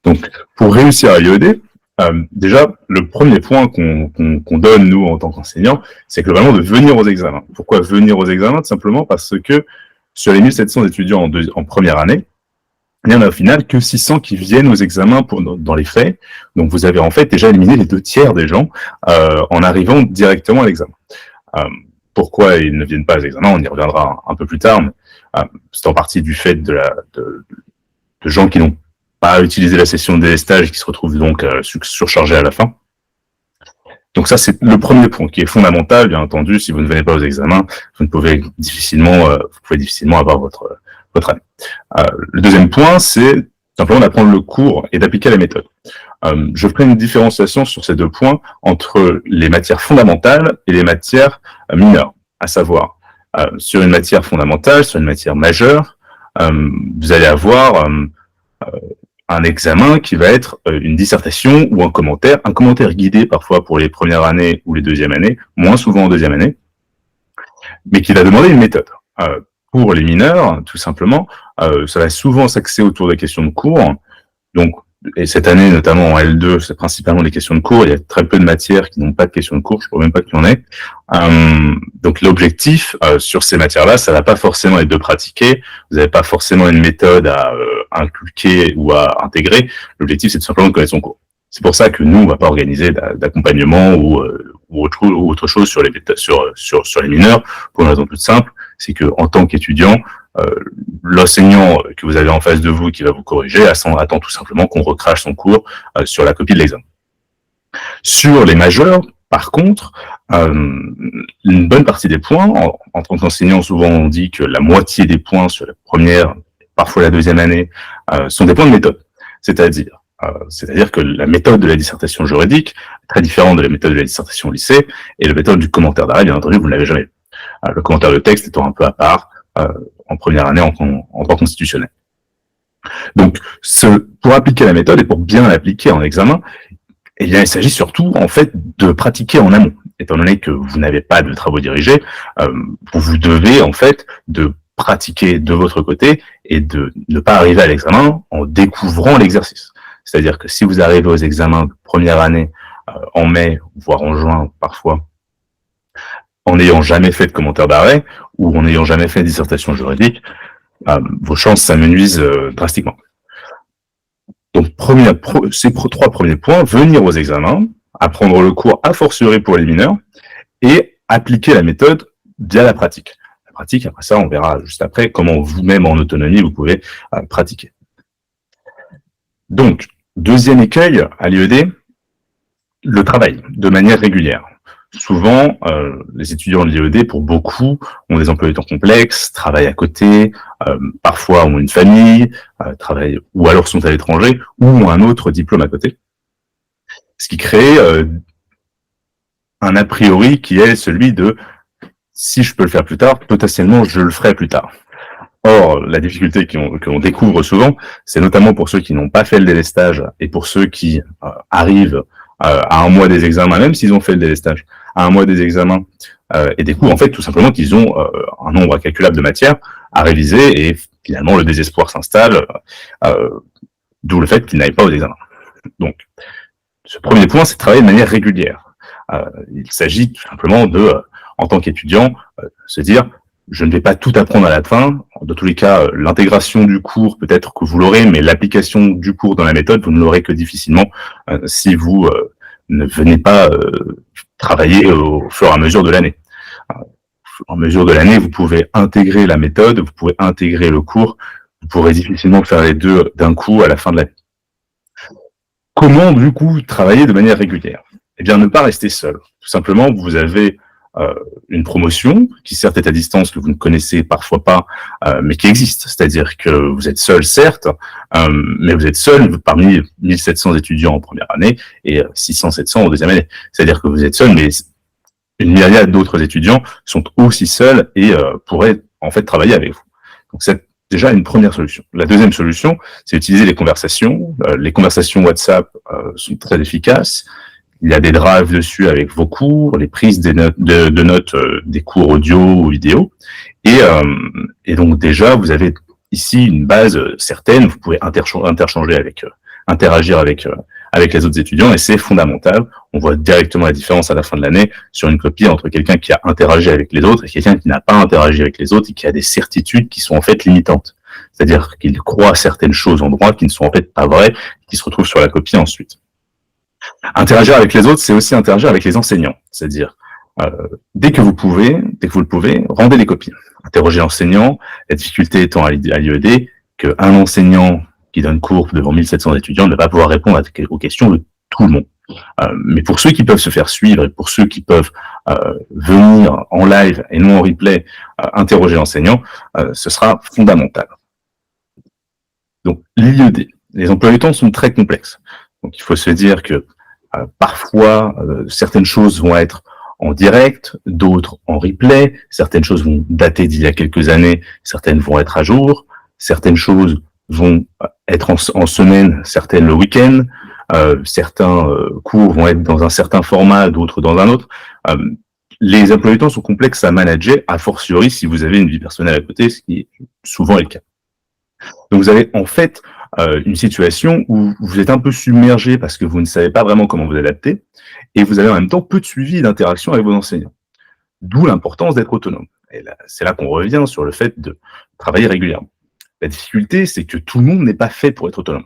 Donc, pour réussir à l'IED, déjà, le premier point qu'on donne, nous, en tant qu'enseignants, c'est globalement de venir aux examens. Pourquoi venir aux examens? Tout simplement parce que sur les 1700 étudiants en première année, il n'y en a au final que 600 qui viennent aux examens dans les faits. Donc, vous avez en fait déjà éliminé les 2 tiers des gens en arrivant directement à l'examen. Pourquoi ils ne viennent pas aux examens? On y reviendra un peu plus tard, mais c'est en partie du fait de gens qui n'ont pas utilisé la session de délestage et qui se retrouvent donc surchargés à la fin. Donc ça, c'est le premier point qui est fondamental, bien entendu. Si vous ne venez pas aux examens, vous pouvez difficilement avoir votre année. Le deuxième point, c'est simplement d'apprendre le cours et d'appliquer la méthode. Je ferai une différenciation sur ces 2 points entre les matières fondamentales et les matières mineures, à savoir sur une matière fondamentale, sur une matière majeure, vous allez avoir un examen qui va être une dissertation ou un commentaire guidé parfois pour les premières années ou les deuxièmes années, moins souvent en deuxième année, mais qui va demander une méthode. Pour les mineurs, tout simplement, ça va souvent s'axer autour des questions de cours. Donc, et cette année, notamment en L2, c'est principalement les questions de cours. Il y a très peu de matières qui n'ont pas de questions de cours. Je ne crois même pas qu'il y en ait. Donc, l'objectif sur ces matières-là, ça va pas forcément être de pratiquer. Vous n'avez pas forcément une méthode à inculquer ou à intégrer. L'objectif, c'est tout simplement de connaître son cours. C'est pour ça que nous, on va pas organiser d'accompagnement ou autre chose sur les mineurs, pour une raison toute simple, c'est que en tant qu'étudiant, l'enseignant que vous avez en face de vous qui va vous corriger attend tout simplement qu'on recrache son cours sur la copie de l'examen. Sur les majeurs, par contre, une bonne partie des points, en tant qu'enseignant, souvent on dit que la moitié des points sur la première, parfois la deuxième année, sont des points de méthode. C'est-à-dire que la méthode de la dissertation juridique est très différente de la méthode de la dissertation au lycée, et la méthode du commentaire d'arrêt, bien entendu, vous ne l'avez jamais vu. Le commentaire de texte étant un peu à part en première année en droit constitutionnel. Donc, pour appliquer la méthode et pour bien l'appliquer en examen, eh bien, il s'agit surtout, en fait, de pratiquer en amont. Étant donné que vous n'avez pas de travaux dirigés, vous devez, en fait, de pratiquer de votre côté et de ne pas arriver à l'examen en découvrant l'exercice. C'est-à-dire que si vous arrivez aux examens de première année en mai, voire en juin parfois, en n'ayant jamais fait de commentaire d'arrêt ou en n'ayant jamais fait de dissertation juridique, vos chances s'amenuisent drastiquement. Donc, ces 3 premiers points, venir aux examens, apprendre le cours a fortiori pour les mineurs, et appliquer la méthode via la pratique. La pratique, après ça, on verra juste après comment vous-même en autonomie, vous pouvez pratiquer. Donc, deuxième écueil à l'IED, le travail, de manière régulière. Souvent, les étudiants de l'IED, pour beaucoup, ont des emplois du temps complexes, travaillent à côté, parfois ont une famille, travaillent ou alors sont à l'étranger, ou ont un autre diplôme à côté. Ce qui crée un a priori qui est celui de « si je peux le faire plus tard, potentiellement je le ferai plus tard ». Or, la difficulté que l'on découvre souvent, c'est notamment pour ceux qui n'ont pas fait le délestage et pour ceux qui arrivent à un mois des examens, même s'ils ont fait le délestage, à un mois des examens, et découvrent en fait tout simplement qu'ils ont un nombre incalculable de matières à réviser et finalement le désespoir s'installe, d'où le fait qu'ils n'aillent pas aux examens. Donc, ce premier point, c'est de travailler de manière régulière. Il s'agit tout simplement de, en tant qu'étudiant, se dire je ne vais pas tout apprendre à la fin. Dans tous les cas, l'intégration du cours, peut-être que vous l'aurez, mais l'application du cours dans la méthode, vous ne l'aurez que difficilement si vous ne venez pas travailler au fur et à mesure de l'année. En mesure de l'année, vous pouvez intégrer la méthode, vous pouvez intégrer le cours, vous pourrez difficilement faire les deux d'un coup à la fin de l'année. Comment, du coup, travailler de manière régulière? Eh bien, ne pas rester seul. Tout simplement, vous avez une promotion qui certes est à distance, que vous ne connaissez parfois pas, mais qui existe. C'est-à-dire que vous êtes seul, certes, mais vous êtes seul parmi 1700 étudiants en première année et 600-700 en deuxième année. C'est-à-dire que vous êtes seul, mais une myriade d'autres étudiants sont aussi seuls et pourraient en fait travailler avec vous. Donc c'est déjà une première solution. La deuxième solution, c'est utiliser les conversations. Les conversations WhatsApp sont très efficaces. Il y a des drives dessus avec vos cours, les prises de notes des cours audio ou vidéo. Et donc déjà, vous avez ici une base certaine, vous pouvez interchanger avec interagir avec les autres étudiants, et c'est fondamental. On voit directement la différence à la fin de l'année sur une copie entre quelqu'un qui a interagi avec les autres et quelqu'un qui n'a pas interagi avec les autres et qui a des certitudes qui sont en fait limitantes. C'est-à-dire qu'il croit certaines choses en droit qui ne sont en fait pas vraies, qui se retrouvent sur la copie ensuite. Interagir avec les autres, c'est aussi interagir avec les enseignants. C'est-à-dire, dès que vous le pouvez, rendez les copies. Interrogez l'enseignant, la difficulté étant à l'IED qu'un enseignant qui donne cours devant 1700 étudiants ne va pas pouvoir répondre aux questions de tout le monde. Mais pour ceux qui peuvent se faire suivre et pour ceux qui peuvent venir en live et non en replay interroger l'enseignant, ce sera fondamental. Donc, l'IED, les emplois du temps sont très complexes. Donc, il faut se dire que parfois, certaines choses vont être en direct, d'autres en replay, certaines choses vont dater d'il y a quelques années, certaines vont être à jour, certaines choses vont être en semaine, certaines le week-end, certains cours vont être dans un certain format, d'autres dans un autre. Les emplois du temps sont complexes à manager, a fortiori si vous avez une vie personnelle à côté, ce qui est souvent le cas. Donc vous avez en fait une situation où vous êtes un peu submergé parce que vous ne savez pas vraiment comment vous adapter, et vous avez en même temps peu de suivi et d'interaction avec vos enseignants. D'où l'importance d'être autonome. Et c'est là qu'on revient sur le fait de travailler régulièrement. La difficulté, c'est que tout le monde n'est pas fait pour être autonome.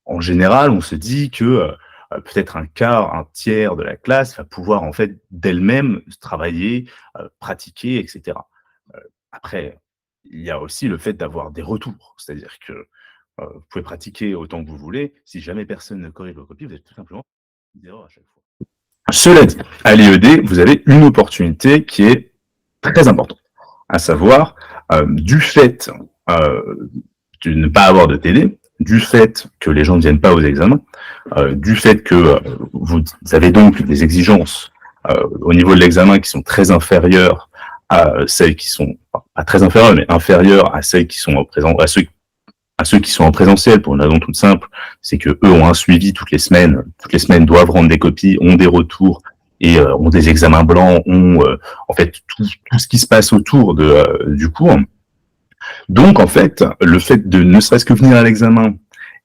En général, on se dit que peut-être un quart, un tiers de la classe va pouvoir en fait d'elle-même travailler, pratiquer, etc. Après, il y a aussi le fait d'avoir des retours, c'est-à-dire que vous pouvez pratiquer autant que vous voulez, si jamais personne ne corrige vos copies, vous êtes tout simplement des erreurs à chaque fois. Cela dit, à l'IED, vous avez une opportunité qui est très importante, à savoir du fait de ne pas avoir de TD, du fait que les gens ne viennent pas aux examens, du fait que vous avez donc des exigences au niveau de l'examen qui sont très inférieures à celles qui sont, pas très inférieures, mais inférieures à celles qui sont à ceux qui sont en présentiel, pour une raison toute simple, c'est que eux ont un suivi toutes les semaines doivent rendre des copies, ont des retours et ont des examens blancs, ont en fait tout ce qui se passe autour du cours. Donc en fait, le fait de ne serait-ce que venir à l'examen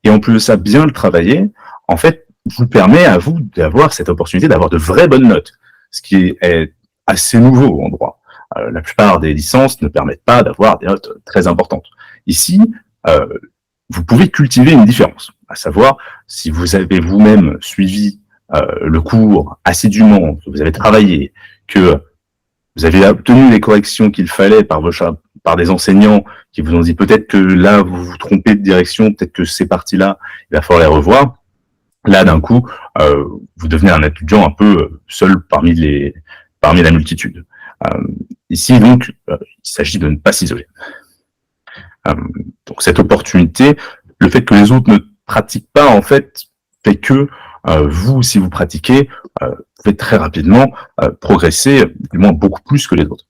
et en plus de ça bien le travailler, en fait, vous permet à vous d'avoir cette opportunité d'avoir de vraies bonnes notes, ce qui est assez nouveau en droit. La plupart des licences ne permettent pas d'avoir des notes très importantes. Ici, vous pouvez cultiver une différence, à savoir si vous avez vous-même suivi le cours assidûment, que vous avez travaillé, que vous avez obtenu les corrections qu'il fallait par des enseignants qui vous ont dit peut-être que là vous vous trompez de direction, peut-être que ces parties-là, il va falloir les revoir. Là, d'un coup, vous devenez un étudiant un peu seul parmi la multitude. Ici, donc, il s'agit de ne pas s'isoler. Donc cette opportunité, le fait que les autres ne pratiquent pas, en fait que vous, si vous pratiquez, vous pouvez très rapidement progresser, du moins beaucoup plus que les autres.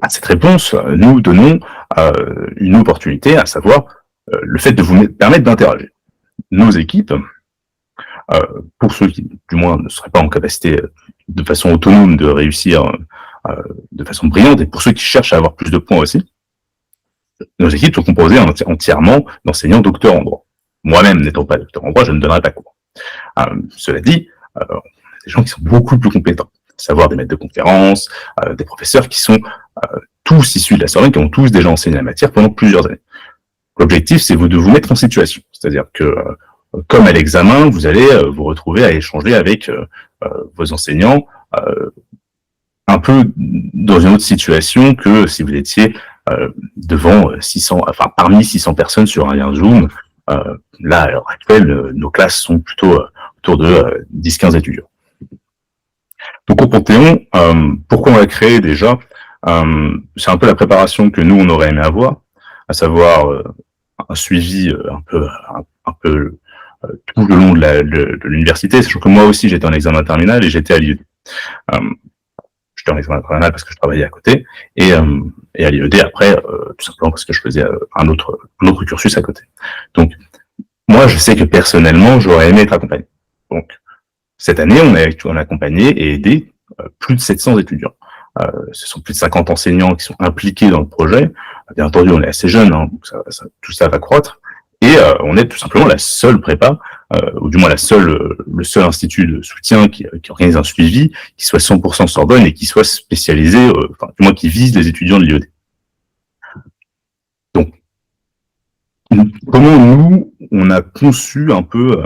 À cette réponse, nous donnons une opportunité, à savoir le fait de vous permettre d'interagir. Nos équipes, pour ceux qui, du moins, ne seraient pas en capacité de façon autonome de réussir de façon brillante, et pour ceux qui cherchent à avoir plus de points aussi, nos équipes sont composées entièrement d'enseignants docteurs en droit. Moi-même, n'étant pas docteur en droit, je ne donnerai pas cours. Cela dit, des gens qui sont beaucoup plus compétents, à savoir des maîtres de conférences, des professeurs qui sont tous issus de la Sorbonne, qui ont tous déjà enseigné la matière pendant plusieurs années. L'objectif, c'est de vous mettre en situation, c'est-à-dire que comme à l'examen, vous allez vous retrouver à échanger avec vos enseignants un peu dans une autre situation que si vous étiez devant 600, enfin parmi 600 personnes sur un lien Zoom. Là, à l'heure actuelle, nos classes sont plutôt autour de 10-15 étudiants. Donc au Panthéon, pourquoi on l'a créé déjà? C'est un peu la préparation que nous, on aurait aimé avoir, à savoir un suivi un peu tout le long de l'université, sachant que moi aussi j'étais en examen terminal et j'étais à l'IED. J'étais en examen terminal parce que je travaillais à côté, et à l'IED après, tout simplement parce que je faisais un autre cursus à côté. Donc, moi, je sais que personnellement, j'aurais aimé être accompagné. Donc, cette année, on a accompagné et aidé plus de 700 étudiants. Ce sont plus de 50 enseignants qui sont impliqués dans le projet. Bien entendu, on est assez jeunes, hein, donc tout ça va croître. Et on est tout simplement la seule prépa, ou du moins le seul institut de soutien qui organise un suivi, qui soit 100% Sorbonne et qui soit spécialisé, enfin, du moins qui vise les étudiants de l'IED. Donc, comment nous, on a conçu un peu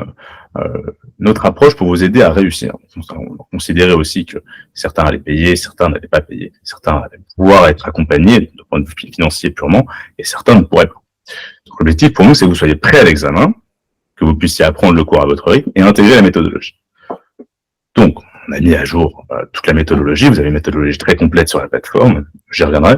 notre approche pour vous aider à réussir. On considérait aussi que certains allaient payer, certains n'allaient pas payer, certains allaient pouvoir être accompagnés d'un point de vue financier purement, et certains ne pourraient pas. Donc, l'objectif pour nous, c'est que vous soyez prêts à l'examen, que vous puissiez apprendre le cours à votre rythme et intégrer la méthodologie. Donc, on a mis à jour toute la méthodologie. Vous avez une méthodologie très complète sur la plateforme, j'y reviendrai.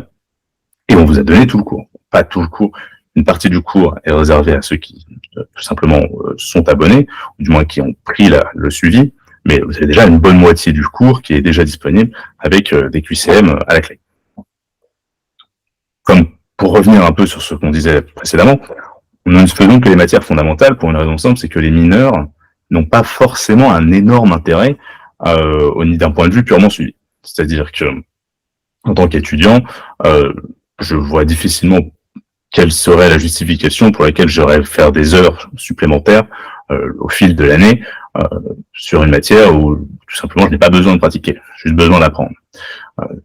Et on vous a donné tout le cours. Pas tout le cours. Une partie du cours est réservée à ceux qui, tout simplement, sont abonnés, ou du moins qui ont pris le suivi. Mais vous avez déjà une bonne moitié du cours qui est déjà disponible avec des QCM à la clé. Comme pour revenir un peu sur ce qu'on disait précédemment, nous ne faisons que les matières fondamentales pour une raison simple, c'est que les mineurs n'ont pas forcément un énorme intérêt d'un point de vue purement suivi. C'est-à-dire que, en tant qu'étudiant, je vois difficilement quelle serait la justification pour laquelle j'aurais faire des heures supplémentaires au fil de l'année sur une matière où tout simplement je n'ai pas besoin de pratiquer, j'ai juste besoin d'apprendre.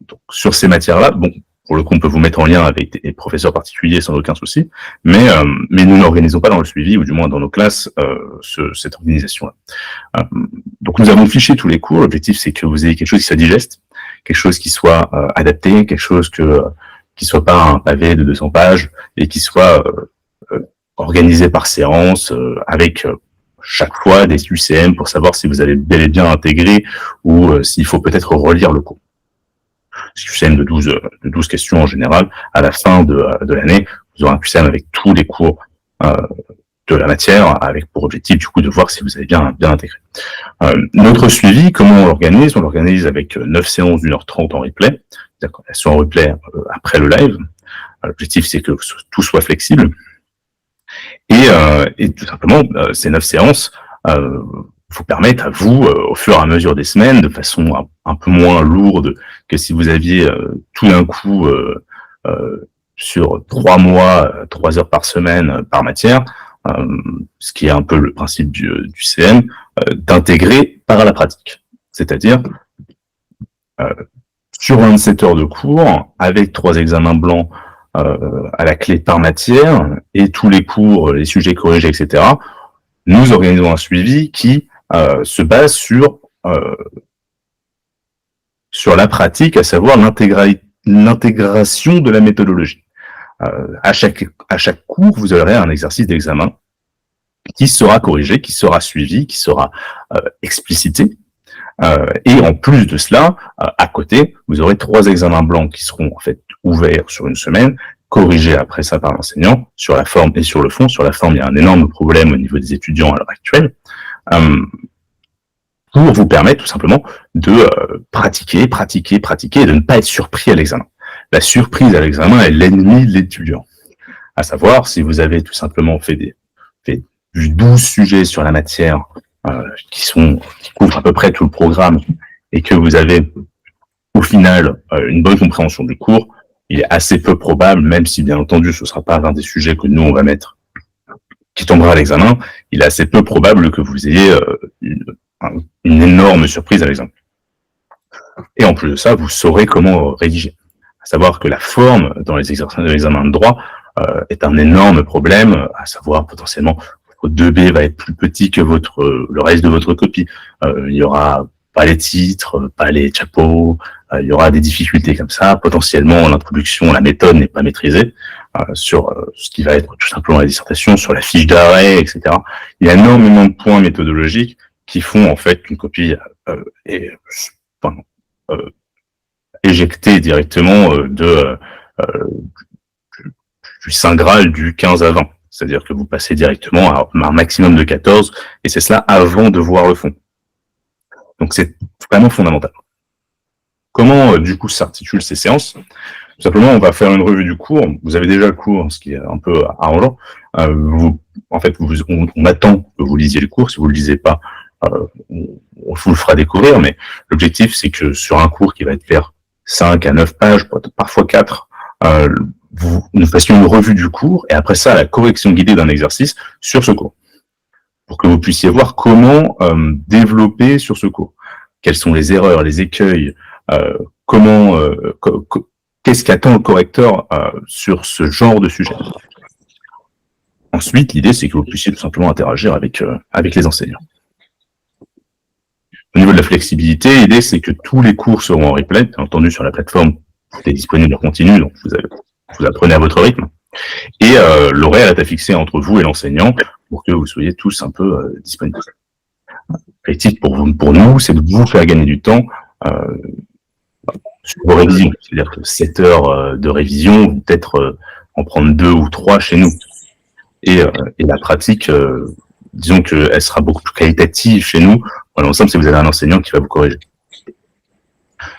Donc sur ces matières-là, bon, pour le coup, on peut vous mettre en lien avec des professeurs particuliers sans aucun souci, mais nous n'organisons pas dans le suivi, ou du moins dans nos classes, cette organisation-là. Donc nous avons fiché tous les cours. L'objectif, c'est que vous ayez quelque chose qui soit digeste, quelque chose qui soit adapté, quelque chose qui soit pas un pavé de 200 pages et qui soit organisé par séance avec chaque fois des UCM pour savoir si vous avez bel et bien intégré ou s'il faut peut-être relire le cours. QCM de 12 questions en général. À la fin de l'année, vous aurez un QCM avec tous les cours de la matière, avec pour objectif du coup de voir si vous avez bien intégré. Notre suivi, comment on l'organise? On l'organise avec 9 séances d'1h30 en replay, c'est-à-dire qu'on est en replay après le live. L'objectif, c'est que tout soit flexible. Et tout simplement, ces 9 séances vous permettent à vous, au fur et à mesure des semaines, de façon un peu moins lourde que si vous aviez tout d'un coup sur 3 mois, 3 heures par semaine par matière, ce qui est un peu le principe du CM, d'intégrer par la pratique. C'est-à-dire, sur 27 heures de cours, avec 3 examens blancs à la clé par matière, et tous les cours, les sujets corrigés, etc., nous organisons un suivi qui se base sur la pratique, à savoir l'intégration de la méthodologie. À chaque cours, vous aurez un exercice d'examen qui sera corrigé, qui sera suivi, qui sera explicité. Et en plus de cela, à côté, vous aurez 3 examens blancs qui seront en fait ouverts sur une semaine, corrigés après ça par l'enseignant, sur la forme et sur le fond. Sur la forme, il y a un énorme problème au niveau des étudiants à l'heure actuelle, pour vous permettre tout simplement de pratiquer, et de ne pas être surpris à l'examen. La surprise à l'examen est l'ennemi de l'étudiant. À savoir, si vous avez tout simplement fait 12 sujets sur la matière qui couvrent à peu près tout le programme et que vous avez au final une bonne compréhension du cours, il est assez peu probable, même si bien entendu ce ne sera pas l'un des sujets que nous on va mettre qui tombera à l'examen, il est assez peu probable que vous ayez une énorme surprise à l'examen. Et en plus de ça, vous saurez comment rédiger. À savoir que la forme dans les examens de droit est un énorme problème, à savoir potentiellement votre 2B va être plus petit que le reste de votre copie. Il y aura pas les titres, pas les chapeaux, il y aura des difficultés comme ça. Potentiellement, l'introduction, la méthode n'est pas maîtrisée sur ce qui va être tout simplement la dissertation, sur la fiche d'arrêt, etc. Il y a énormément de points méthodologiques qui font en fait qu'une copie est éjectée directement du Saint Graal du 15 à 20. C'est-à-dire que vous passez directement à un maximum de 14, et c'est cela avant de voir le fond. Donc c'est vraiment fondamental. Comment du coup s'articulent ces séances? Tout simplement, on va faire une revue du cours. Vous avez déjà le cours, ce qui est un peu arrangeant. On attend que vous lisiez le cours. Si vous ne le lisez pas, on vous le fera découvrir. Mais l'objectif, c'est que sur un cours qui va être fait 5 à 9 pages, parfois 4, nous fassions une revue du cours, et après ça, la correction guidée d'un exercice sur ce cours, pour que vous puissiez voir comment développer sur ce cours. Quelles sont les erreurs, les écueils, qu'est-ce qu'attend le correcteur sur ce genre de sujet. Ensuite, l'idée, c'est que vous puissiez tout simplement interagir avec les enseignants. Au niveau de la flexibilité, l'idée, c'est que tous les cours seront en replay, bien entendu, sur la plateforme, tout est disponible en continu, donc vous apprenez à votre rythme. Et l'horaire est à fixer entre vous et l'enseignant pour que vous soyez tous un peu disponibles. L'objectif pour nous, c'est de vous faire gagner du temps sur vos révisions. C'est-à-dire que 7 heures de révision, vous peut-être en prendre 2 ou 3 chez nous. Et la pratique, disons qu'elle sera beaucoup plus qualitative chez nous. Dans l'ensemble, si vous avez un enseignant qui va vous corriger.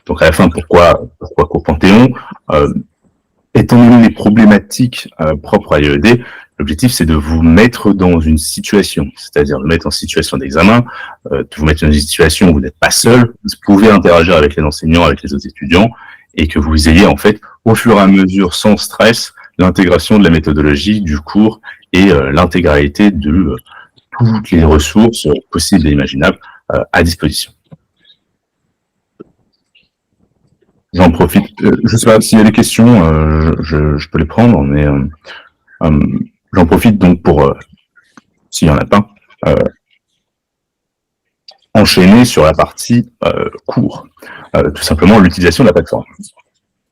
Donc à la fin, pourquoi Cours Panthéon étant donné les problématiques propres à l'IED, l'objectif c'est de vous mettre dans une situation, c'est-à-dire de mettre en situation d'examen, de vous mettre dans une situation où vous n'êtes pas seul, vous pouvez interagir avec les enseignants, avec les autres étudiants, et que vous ayez en fait, au fur et à mesure, sans stress, l'intégration de la méthodologie, du cours, et l'intégralité de toutes les ressources possibles et imaginables à disposition. J'en profite, je sais pas s'il y a des questions, je peux les prendre, mais j'en profite donc pour, s'il y en a pas, enchaîner sur la partie cours, tout simplement l'utilisation de la plateforme.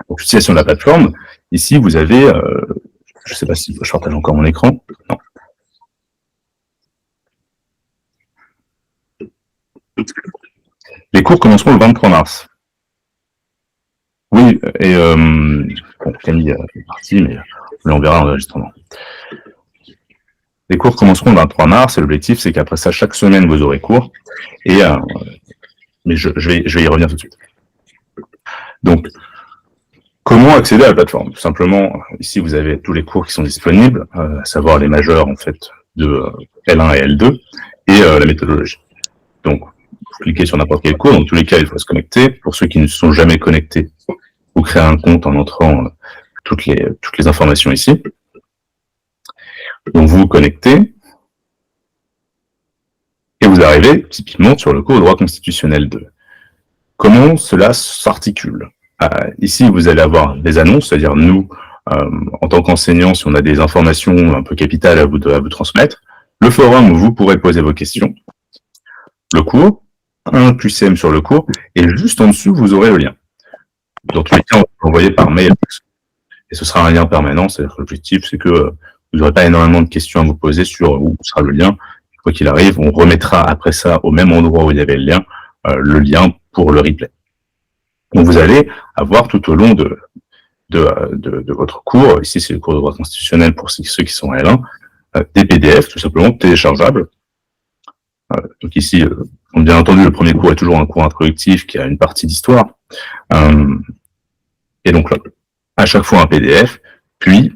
Donc l'utilisation de la plateforme, ici vous avez, je sais pas si je partage encore mon écran, non. Les cours commenceront le 23 mars. Oui, et bon, Camille est partie, mais on verra en enregistrement. Les cours commenceront le 23 mars, et l'objectif, c'est qu'après ça, chaque semaine, vous aurez cours. Et, mais je vais y revenir tout de suite. Donc, comment accéder à la plateforme? Tout simplement, ici, vous avez tous les cours qui sont disponibles, à savoir les majeurs, en fait, de L1 et L2, et la méthodologie. Donc, vous cliquez sur n'importe quel cours. Dans tous les cas, il faut se connecter. Pour ceux qui ne sont jamais connectés, vous créez un compte en entrant toutes les informations ici. Donc vous vous connectez et vous arrivez typiquement sur le cours de droit constitutionnel 2. Comment cela s'articule? Ici, vous allez avoir des annonces, c'est-à-dire nous, en tant qu'enseignants, si on a des informations un peu capitales à vous transmettre, le forum où vous pourrez poser vos questions, le cours, un QCM sur le cours, et juste en dessous, vous aurez le lien. Dans tous les cas, on va l'envoyer par mail, et ce sera un lien permanent, c'est-à-dire que l'objectif, c'est que vous n'aurez pas énormément de questions à vous poser sur où sera le lien. Quoi qu'il arrive, on remettra après ça, au même endroit où il y avait le lien pour le replay. Donc vous allez avoir tout au long de votre cours, ici c'est le cours de droit constitutionnel pour ceux qui sont à L1, des PDF tout simplement téléchargeables. Donc ici, bien entendu, le premier cours est toujours un cours introductif qui a une partie d'histoire. Et donc là, à chaque fois un PDF, puis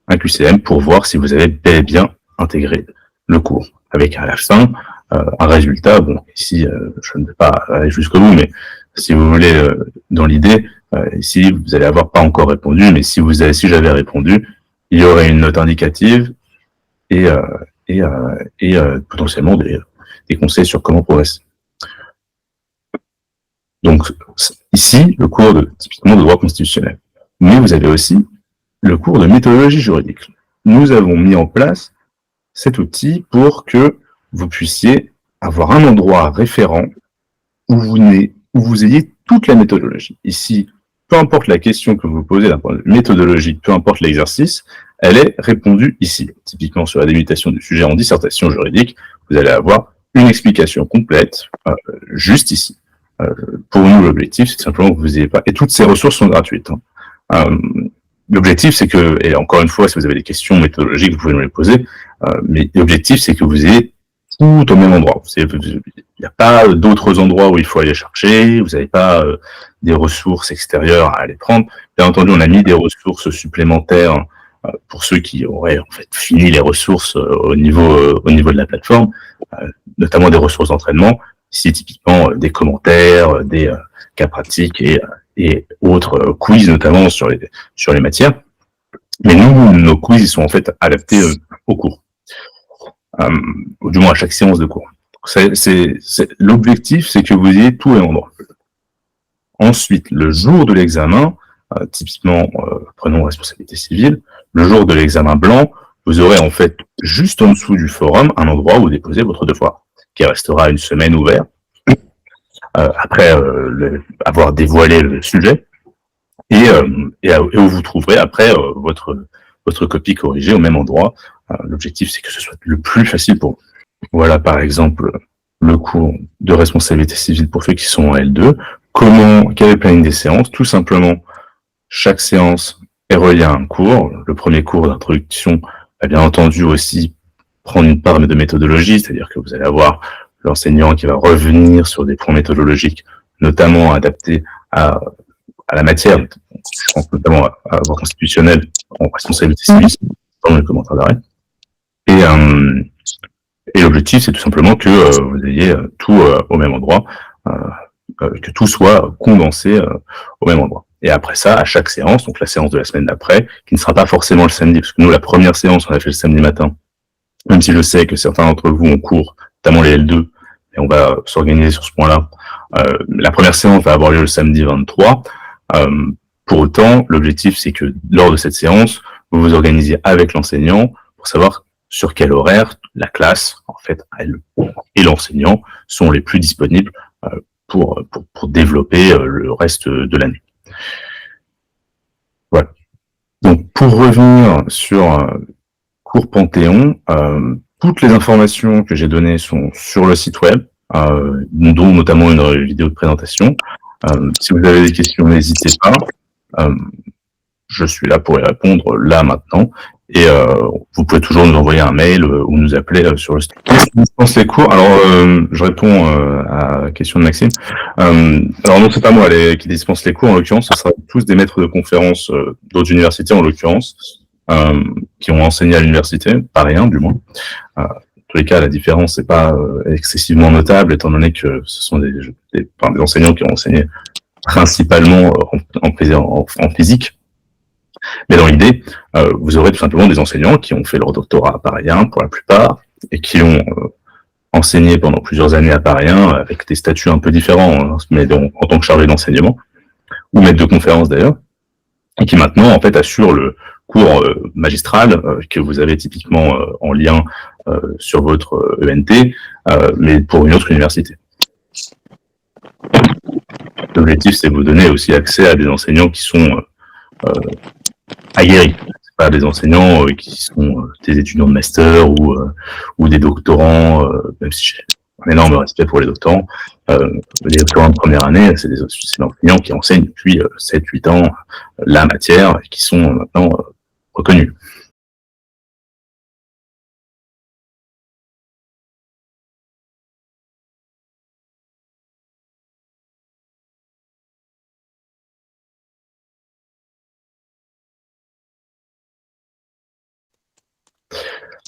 un QCM pour voir si vous avez bel et bien intégré le cours. Avec à la fin un résultat. Bon, ici, je ne vais pas aller jusqu'au bout, mais si vous voulez, dans l'idée, ici, vous allez avoir pas encore répondu, mais si j'avais répondu, il y aurait une note indicative et potentiellement des conseils sur comment progresser. Donc, ici, le cours typiquement de droit constitutionnel. Mais vous avez aussi le cours de méthodologie juridique. Nous avons mis en place cet outil pour que vous puissiez avoir un endroit référent où vous ayez toute la méthodologie. Ici, peu importe la question que vous posez d'un point de vue méthodologique, peu importe l'exercice, elle est répondue ici. Typiquement, sur la délimitation du sujet en dissertation juridique, vous allez avoir une explication complète, juste ici. Pour nous, l'objectif, c'est simplement que vous ayez pas... Et toutes ces ressources sont gratuites. L'objectif, c'est que, et encore une fois, si vous avez des questions méthodologiques, vous pouvez nous les poser, mais l'objectif, c'est que vous ayez tout au même endroit. Il n'y a pas d'autres endroits où il faut aller chercher, vous n'avez pas des ressources extérieures à aller prendre. Bien entendu, on a mis des ressources supplémentaires pour ceux qui auraient en fait fini les ressources au niveau de la plateforme, notamment des ressources d'entraînement. Ici, typiquement, des commentaires, des cas pratiques et autres quiz, notamment sur les matières. Mais nous, nos quiz, ils sont en fait adaptés au cours, ou du moins à chaque séance de cours. L'objectif, c'est que vous ayez tout au même endroit. Ensuite, le jour de l'examen, typiquement, prenons responsabilité civile, le jour de l'examen blanc, vous aurez en fait juste en dessous du forum un endroit où déposer votre devoir, qui restera une semaine ouvert, après avoir dévoilé le sujet, et où vous trouverez après votre copie corrigée au même endroit. L'objectif, c'est que ce soit le plus facile pour vous. Voilà, par exemple, le cours de responsabilité civile pour ceux qui sont en L2. Quel est le planning des séances? Tout simplement, chaque séance est reliée à un cours. Le premier cours d'introduction va bien entendu aussi prendre une part de méthodologie, c'est-à-dire que vous allez avoir l'enseignant qui va revenir sur des points méthodologiques, notamment adaptés à la matière. Je pense notamment à droit constitutionnel en responsabilité civile, dans le commentaire d'arrêt. Et l'objectif, c'est tout simplement que vous ayez tout au même endroit, que tout soit condensé au même endroit. Et après ça, à chaque séance, donc la séance de la semaine d'après, qui ne sera pas forcément le samedi, parce que nous, la première séance, on l'a fait le samedi matin, même si je sais que certains d'entre vous ont cours, notamment les L2, et on va s'organiser sur ce point-là. La première séance va avoir lieu le samedi 23. Pour autant, l'objectif, c'est que lors de cette séance, vous vous organisiez avec l'enseignant pour savoir sur quel horaire la classe, en fait, elle et l'enseignant sont les plus disponibles pour développer le reste de l'année. Voilà. Donc, pour revenir sur cours Panthéon, toutes les informations que j'ai données sont sur le site web, dont notamment une vidéo de présentation. Si vous avez des questions, n'hésitez pas. Je suis là pour y répondre là, maintenant. Et vous pouvez toujours nous envoyer un mail ou nous appeler sur le site. Qu'est-ce qui dispense les cours? Alors, je réponds à la question de Maxime. Alors non, c'est pas moi qui dispense les cours, en l'occurrence, ce sera tous des maîtres de conférences d'autres universités, en l'occurrence, qui ont enseigné à l'université, pas rien, du moins. En tous les cas, la différence n'est pas excessivement notable, étant donné que ce sont des enseignants qui ont enseigné principalement en physique. Mais dans l'idée, vous aurez tout simplement des enseignants qui ont fait leur doctorat à Paris 1 pour la plupart, et qui ont enseigné pendant plusieurs années à Paris 1 avec des statuts un peu différents, hein, mais en tant que chargé d'enseignement, ou maître de conférence d'ailleurs, et qui maintenant en fait assurent le cours magistral que vous avez typiquement en lien sur votre ENT, mais pour une autre université. L'objectif, c'est de vous donner aussi accès à des enseignants qui sont aguerris. C'est pas des enseignants qui sont des étudiants de master ou des doctorants, même si j'ai un énorme respect pour les doctorants. Les doctorants de première année, c'est des enseignants qui enseignent depuis 7-8 ans la matière et qui sont maintenant reconnus.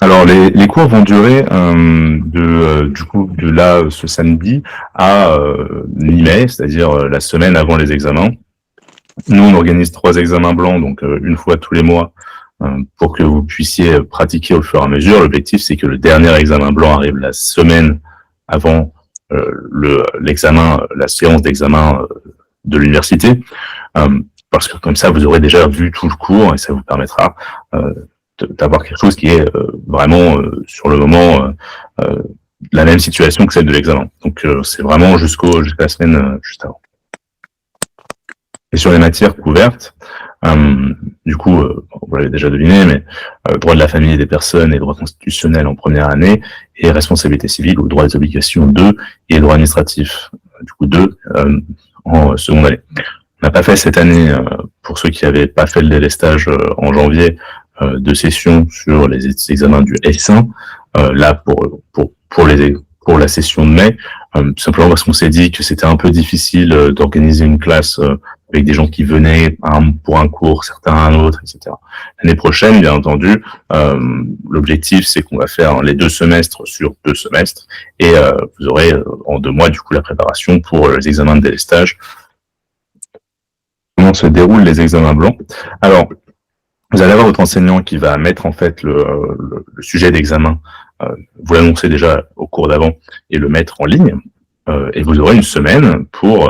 Alors les cours vont durer de là ce samedi à mi-mai, c'est-à-dire la semaine avant les examens. Nous on organise 3 examens blancs, donc une fois tous les mois, pour que vous puissiez pratiquer au fur et à mesure. L'objectif c'est que le dernier examen blanc arrive la semaine avant l'examen, la séance d'examen de l'université, parce que comme ça vous aurez déjà vu tout le cours et ça vous permettra d'avoir quelque chose qui est vraiment sur le moment la même situation que celle de l'examen. Donc c'est vraiment jusqu'à la semaine juste avant. Et sur les matières couvertes, du coup, vous l'avez déjà deviné, mais droit de la famille et des personnes et droit constitutionnel en première année, et responsabilité civile ou droit des obligations 2 et droit administratif, du coup 2 en seconde année. On n'a pas fait cette année, pour ceux qui n'avaient pas fait le délestage en janvier, de session sur les examens du S1, là pour la session de mai, tout simplement parce qu'on s'est dit que c'était un peu difficile d'organiser une classe avec des gens qui venaient pour un cours, certains à un autre, etc. L'année prochaine, bien entendu, l'objectif, c'est qu'on va faire les 2 semestres sur 2 semestres, et vous aurez en 2 mois, du coup, la préparation pour les examens de délestage. Comment se déroulent les examens blancs? Alors, vous allez avoir votre enseignant qui va mettre en fait le sujet d'examen, vous l'annoncez déjà au cours d'avant, et le mettre en ligne, et vous aurez une semaine pour...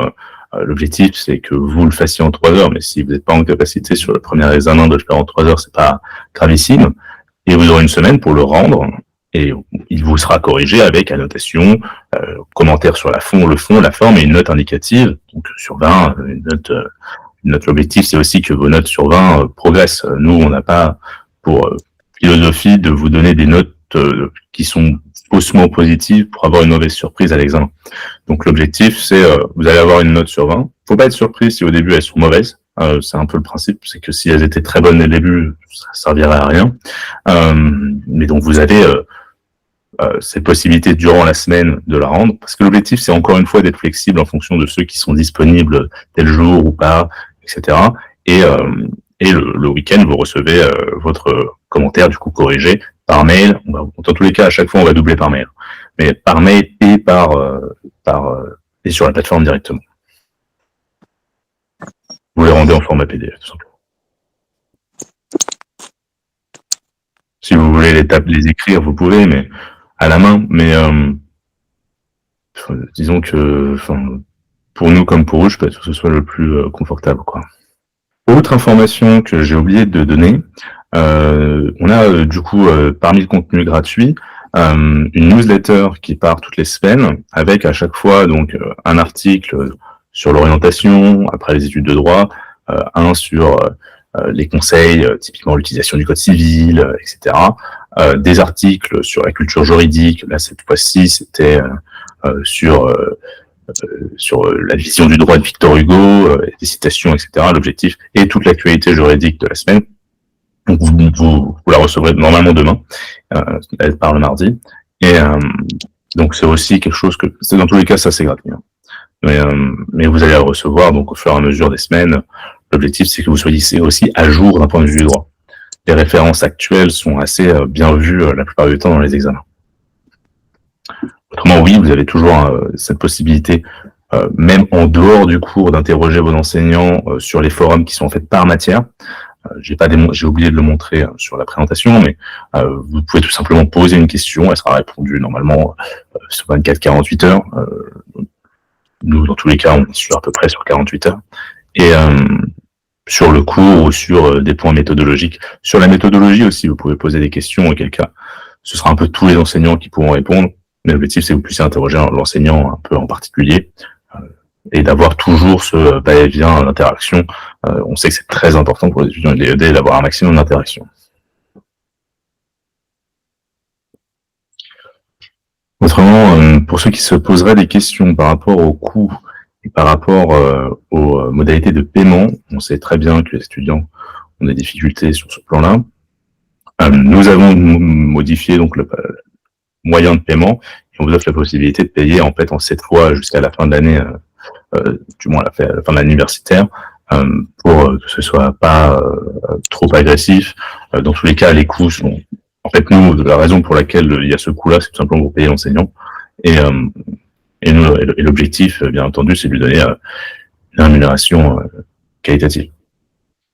l'objectif, c'est que vous le fassiez en 3 heures, mais si vous n'êtes pas en capacité sur le premier examen de le faire en 3 heures, c'est pas gravissime. Et vous aurez une semaine pour le rendre, et il vous sera corrigé avec annotation, commentaire sur le fond, la forme et une note indicative. Donc sur 20, une note, l'objectif, c'est aussi que vos notes sur 20 progressent. Nous, on n'a pas pour philosophie de vous donner des notes qui sont faussement positives pour avoir une mauvaise surprise à l'examen. Donc l'objectif, c'est vous allez avoir une note sur 20. Faut pas être surpris si au début elles sont mauvaises. C'est un peu le principe, c'est que si elles étaient très bonnes dès le début, ça servirait à rien. Mais donc vous avez cette possibilité durant la semaine de la rendre, parce que l'objectif, c'est encore une fois d'être flexible en fonction de ceux qui sont disponibles tel jour ou pas, etc. Et le week-end, vous recevez votre commentaire du coup corrigé par mail. Dans tous les cas, à chaque fois, on va doubler par mail, mais par mail et et sur la plateforme directement. Vous les rendez en format PDF, tout simplement. Si vous voulez les écrire, vous pouvez, mais à la main. Mais disons que, pour nous comme pour eux, je peux être que ce soit le plus confortable, quoi. Autre information que j'ai oublié de donner, on a du coup parmi le contenu gratuit une newsletter qui part toutes les semaines avec à chaque fois donc un article sur l'orientation, après les études de droit, un sur les conseils, typiquement l'utilisation du code civil, etc. Des articles sur la culture juridique. Là, cette fois-ci, c'était sur la vision du droit de Victor Hugo, des citations, etc. L'objectif et toute l'actualité juridique de la semaine. Donc vous la recevrez normalement demain, elle part le mardi. Et donc c'est aussi quelque chose que, c'est dans tous les cas, ça c'est gratuit. Hein. Mais vous allez la recevoir donc au fur et à mesure des semaines. L'objectif, c'est que vous soyez aussi à jour d'un point de vue du droit. Les références actuelles sont assez bien vues la plupart du temps dans les examens. Autrement, oui, vous avez toujours cette possibilité, même en dehors du cours, d'interroger vos enseignants sur les forums qui sont en fait par matière. J'ai oublié de le montrer sur la présentation, mais vous pouvez tout simplement poser une question, elle sera répondue normalement sur 24-48 heures. Nous, dans tous les cas, on est sur à peu près sur 48 heures. Et sur le cours ou sur des points méthodologiques. Sur la méthodologie aussi, vous pouvez poser des questions, auquel cas, ce sera un peu tous les enseignants qui pourront répondre. Mais l'objectif, c'est que vous puissiez interroger l'enseignant un peu en particulier et d'avoir toujours ce va-et-vient, l'interaction. On sait que c'est très important pour les étudiants de l'EED d'avoir un maximum d'interaction. Autrement, pour ceux qui se poseraient des questions par rapport au coût et par rapport aux modalités de paiement, on sait très bien que les étudiants ont des difficultés sur ce plan-là. Nous avons modifié donc le moyen de paiement et on vous offre la possibilité de payer en fait en 7 fois jusqu'à la fin de l'année, du moins à la fin de l'année universitaire, pour que ce soit pas trop agressif. Dans tous les cas, les coûts sont... En fait, nous, la raison pour laquelle il y a ce coût-là, c'est tout simplement pour payer l'enseignant. Et l'objectif, bien entendu, c'est de lui donner une rémunération qualitative.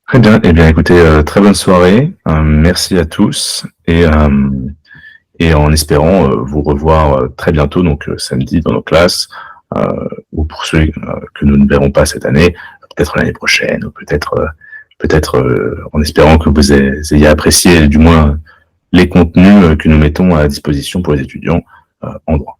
Très bien. Eh bien, écoutez, très bonne soirée. Merci à tous. Et en espérant vous revoir très bientôt, donc samedi, dans nos classes, ou pour ceux que nous ne verrons pas cette année, peut-être l'année prochaine, ou peut-être en espérant que vous ayez apprécié du moins les contenus que nous mettons à disposition pour les étudiants en droit.